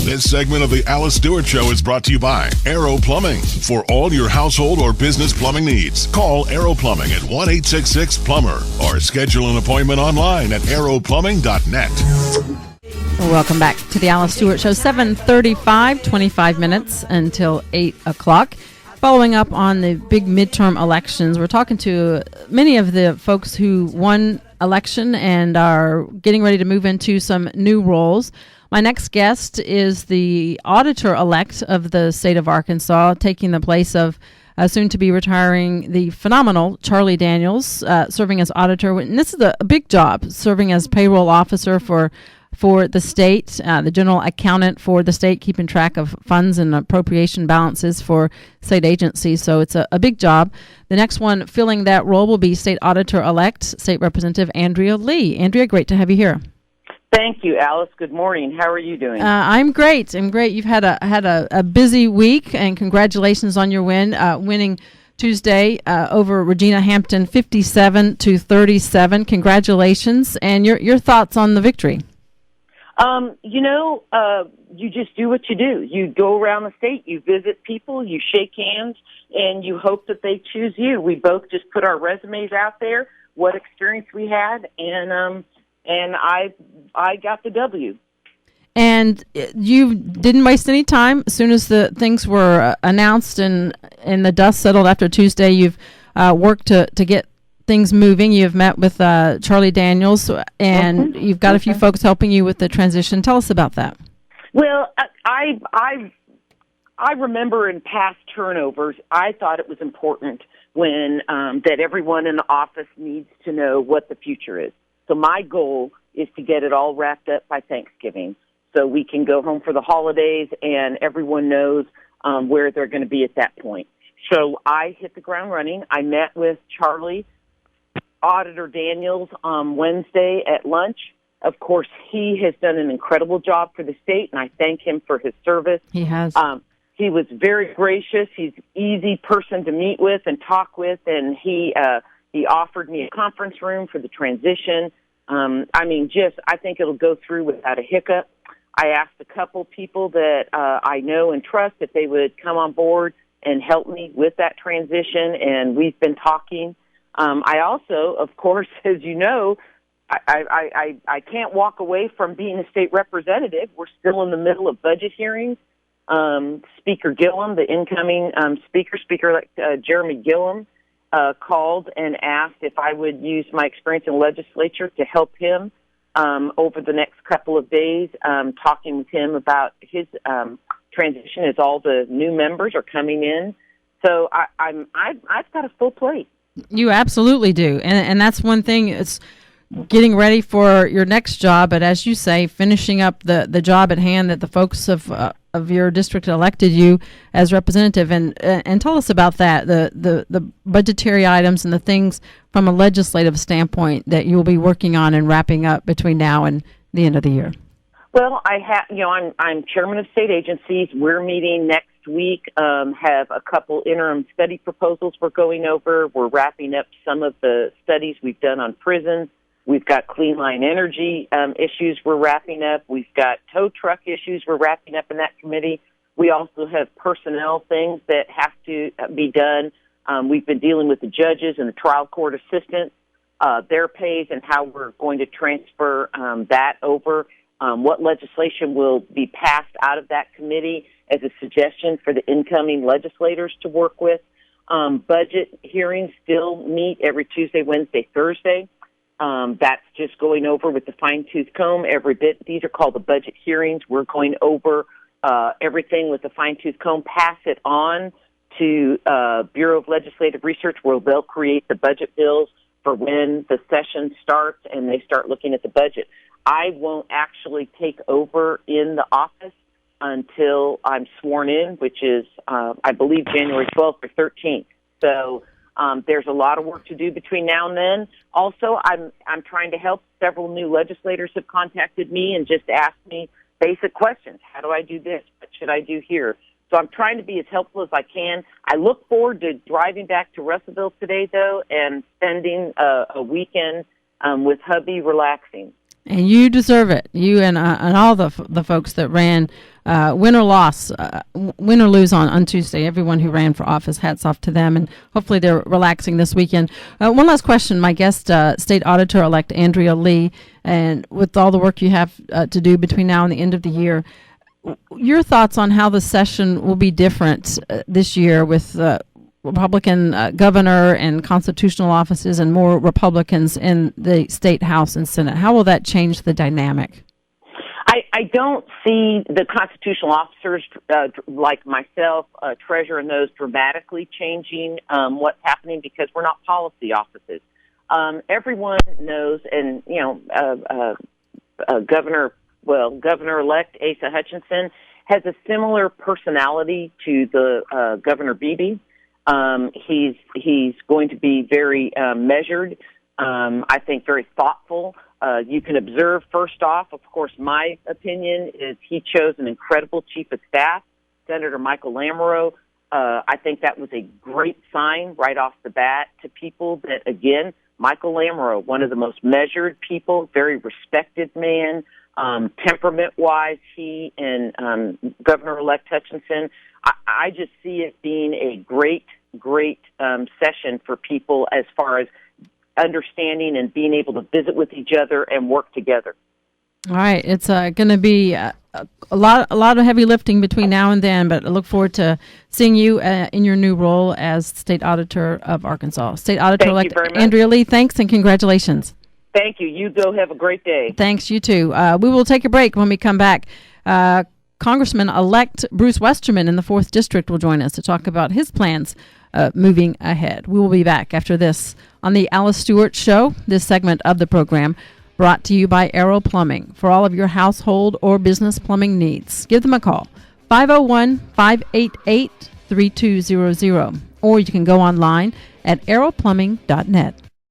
This segment of the Alice Stewart Show is brought to you by Aero Plumbing. For all your household or business plumbing needs, call Aero Plumbing at 1-866-PLUMBER or schedule an appointment online at aeroplumbing.net. Welcome back to the Alice Stewart Show, 7:35, 25 minutes until 8 o'clock. Following up on the big midterm elections, we're talking to many of the folks who won election and are getting ready to move into some new roles. My next guest is the Auditor Elect of the state of Arkansas, taking the place of soon to be retiring the phenomenal Charlie Daniels, serving as auditor. And this is a big job, serving as payroll officer for the state, the general accountant for the state, keeping track of funds and appropriation balances for state agencies. So it's a big job. The next one filling that role will be State Auditor Elect, State Representative Andrea Lee. Andrea, great to have you here. Thank you, Alice. Good morning. How are you doing? I'm great. You've had a busy week, and congratulations on your win, winning Tuesday over Regina Hampton, 57-37. Congratulations, and your thoughts on the victory. You just do what you do. You go around the state, you visit people, you shake hands, and you hope that they choose you. We both just put our resumes out there, what experience we had, and I got the W. And you didn't waste any time. As soon as the things were announced and the dust settled after Tuesday, you've worked to get things moving. You've met with Charlie Daniels, and you've got a few folks helping you with the transition. Tell us about that. Well, I remember in past turnovers, I thought it was important when that everyone in the office needs to know what the future is. So my goal is to get it all wrapped up by Thanksgiving so we can go home for the holidays and everyone knows where they're going to be at that point. So I hit the ground running. I met with Charlie, Auditor Daniels, on Wednesday at lunch. Of course, he has done an incredible job for the state, and I thank him for his service. He has. He was very gracious. He's an easy person to meet with and talk with, and he offered me a conference room for the transition. I think it'll go through without a hiccup. I asked a couple people that I know and trust if they would come on board and help me with that transition, and we've been talking. I also, of course, as you know, I can't walk away from being a state representative. We're still in the middle of budget hearings. Speaker Gillum, the incoming Speaker Jeremy Gillum, called and asked if I would use my experience in the legislature to help him over the next couple of days, talking with him about his transition as all the new members are coming in. So I've got a full plate. You absolutely do, and that's one thing. It's getting ready for your next job, but as you say, finishing up the job at hand that the folks of your district elected you as representative, and tell us about that, the budgetary items and the things from a legislative standpoint that you'll be working on and wrapping up between now and the end of the year. Well, I'm chairman of state agencies. We're meeting next week. Have a couple interim study proposals we're going over. We're wrapping up some of the studies we've done on prisons. We've got clean line energy issues we're wrapping up. We've got tow truck issues we're wrapping up in that committee. We also have personnel things that have to be done. We've been dealing with the judges and the trial court assistants, their pays, and how we're going to transfer that over. What legislation will be passed out of that committee as a suggestion for the incoming legislators to work with. Budget hearings still meet every Tuesday, Wednesday, Thursday. That's just going over with the fine-tooth comb every bit. These are called the budget hearings. We're going over everything with the fine-tooth comb, pass it on to Bureau of Legislative Research, where they'll create the budget bills for when the session starts and they start looking at the budget. I won't actually take over in the office until I'm sworn in, which is, I believe, January 12th or 13th. So there's a lot of work to do between now and then. Also, I'm trying to help. Several new legislators have contacted me and just asked me basic questions. How do I do this? What should I do here? So I'm trying to be as helpful as I can. I look forward to driving back to Russellville today, though, and spending a weekend with hubby relaxing. And you deserve it. You and all the folks that ran, win or lose on Tuesday. Everyone who ran for office, hats off to them. And hopefully they're relaxing this weekend. One last question. My guest, State Auditor Elect Andrea Lee, and with all the work you have to do between now and the end of the year, your thoughts on how the session will be different this year with Republican governor and constitutional offices and more Republicans in the state House and Senate. How will that change the dynamic? I don't see the constitutional officers like myself, treasurer, and those dramatically changing what's happening because we're not policy offices. Everyone knows, and Governor-elect Asa Hutchinson has a similar personality to the Governor Beebe. He's going to be very measured, I think very thoughtful. You can observe, first off, of course, my opinion is he chose an incredible chief of staff, Senator Michael Lamoureux. I think that was a great sign right off the bat to people that, again, Michael Lamoureux, one of the most measured people, very respected man, temperament-wise, he and Governor-elect Hutchinson. I just see it being a great session for people as far as understanding and being able to visit with each other and work together. All right, it's going to be a lot of heavy lifting between now and then, but I look forward to seeing you in your new role as State Auditor of Arkansas. State Auditor Elect Andrea Lee, thanks and congratulations. Thank you. You go have a great day. Thanks, you too. We will take a break. When we come back, Congressman-elect Bruce Westerman in the 4th District will join us to talk about his plans moving ahead. We will be back after this on the Alice Stewart Show, this segment of the program brought to you by Aero Plumbing. For all of your household or business plumbing needs, give them a call, 501-588-3200, or you can go online at aeroplumbing.net.